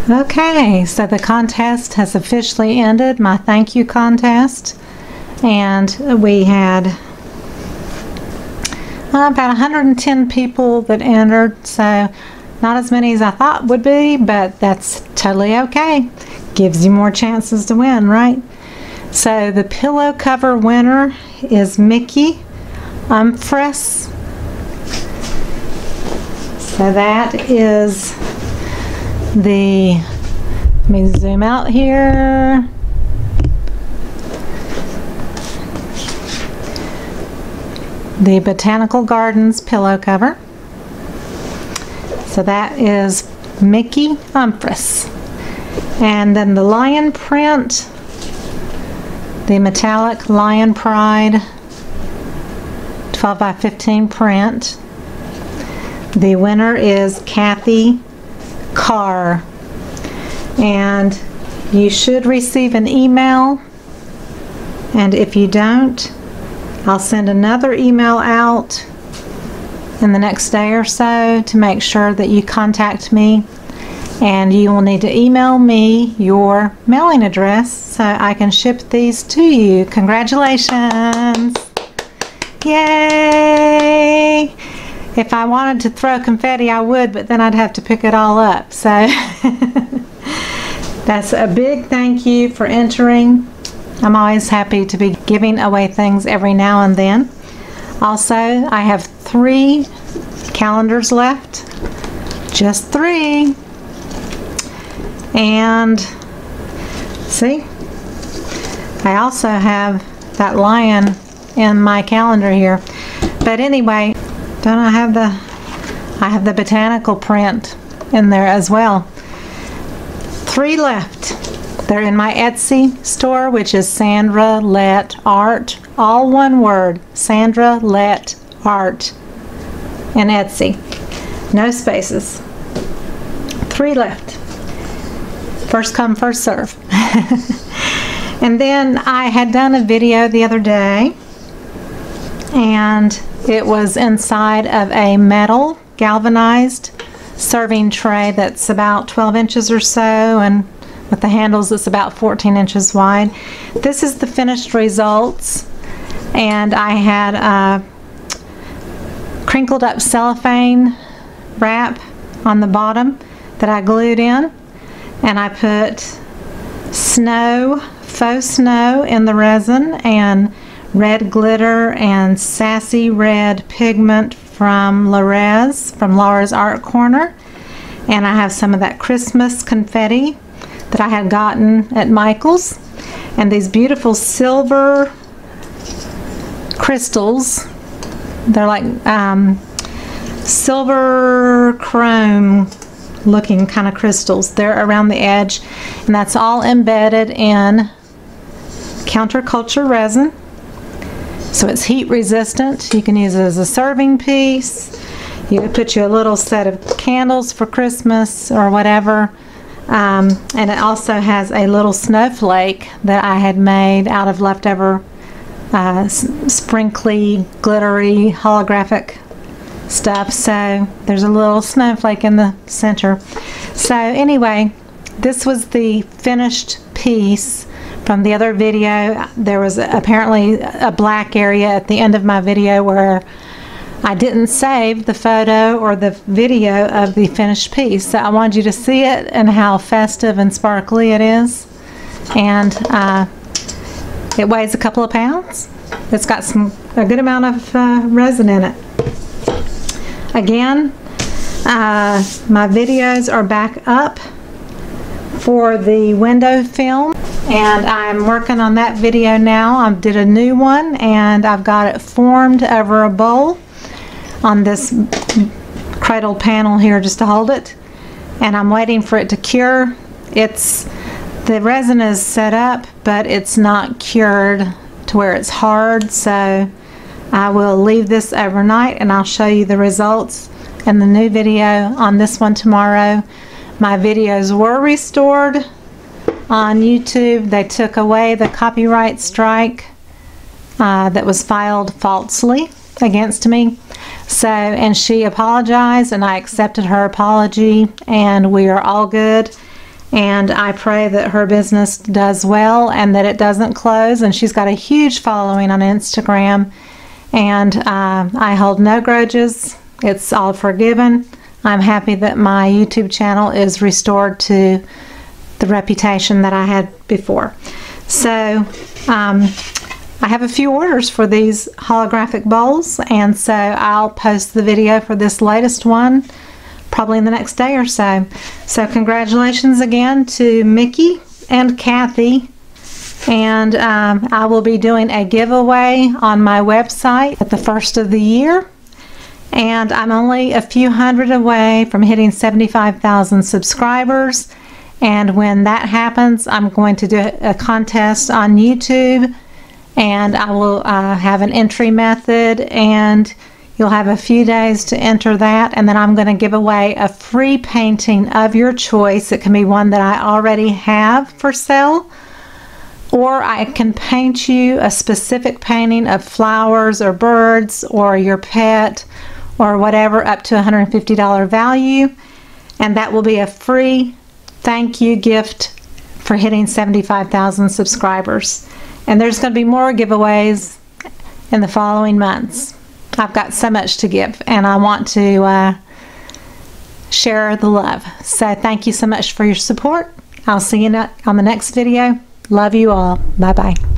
Okay, so the contest has officially ended, my thank you contest, and we had about 110 people that entered, so not as many as I thought would be, but that's totally okay. Gives you more chances to win, right? So the pillow cover winner is Mickey Umfress. So that is the, let me zoom out here. The Botanical Gardens pillow cover. So that is Mickey Umfress. And then the lion print, the metallic Lion Pride 12 by 15 print. The winner is Kathy Carr. And you should receive an email. And if you don't, I'll send another email out in the next day or so to make sure that you contact me, and you will need to email me your mailing address so I can ship these to you. Congratulations! Yay! If I wanted to throw confetti I would, but then I'd have to pick it all up. So that's a big thank you for entering. I'm always happy to be giving away things every now and then. Also, I have 3 calendars left. Just 3. And see, I also have that lion in my calendar here. But anyway, don't I have the botanical print in there as well. 3 left. They're in my Etsy store, which is Sandra Let Art. All one word, Sandra Let Art in Etsy. No spaces. 3 left. First come, first serve. And then I had done a video the other day, and it was inside of a metal galvanized serving tray that's about 12 inches or so, and with the handles it's about 14 inches wide. This is the finished results, and I had a crinkled up cellophane wrap on the bottom that I glued in, and I put snow, faux snow in the resin, and red glitter and sassy red pigment from Laura's Art Corner, and I have some of that Christmas confetti that I had gotten at Michael's, and these beautiful silver crystals. They're like silver chrome looking kind of crystals. They're around the edge, and that's all embedded in counterculture resin, so it's heat resistant. You can use it as a serving piece. You could put you a little set of candles for Christmas or whatever. And it also has a little snowflake that I had made out of leftover sprinkly, glittery, holographic stuff. So there's a little snowflake in the center. So anyway, this was the finished piece from the other video. There was apparently a black area at the end of my video where I didn't save the photo or the video of the finished piece, so I wanted you to see it and how festive and sparkly it is. And it weighs a couple of pounds. It's got a good amount of resin in it. Again, my videos are back up for the window film, and I'm working on that video now. I did a new one, and I've got it formed over a bowl on this cradle panel here just to hold it, and I'm waiting for it to cure. The resin is set up, but it's not cured to where it's hard, so I will leave this overnight and I'll show you the results in the new video on this one tomorrow. My videos were restored on YouTube. They took away the copyright strike that was filed falsely against me. So, and she apologized, and I accepted her apology, and we are all good. and I pray that her business does well and that it doesn't close. And she's got a huge following on Instagram, and I hold no grudges. It's all forgiven. I'm happy that my YouTube channel is restored to the reputation that I had before. So I have a few orders for these holographic bowls, and so I'll post the video for this latest one probably in the next day or so. So congratulations again to Mickey and Kathy, and I will be doing a giveaway on my website at the first of the year, and I'm only a few hundred away from hitting 75,000 subscribers. And when that happens, I'm going to do a contest on YouTube, and I will have an entry method, and you'll have a few days to enter that, and then I'm going to give away a free painting of your choice. It can be one that I already have for sale, or I can paint you a specific painting of flowers or birds or your pet or whatever, up to $150 value, and that will be a free thank you gift for hitting 75,000 subscribers. And there's going to be more giveaways in the following months. I've got so much to give, and I want to share the love. So thank you so much for your support. I'll see you on the next video. Love you all. Bye-bye.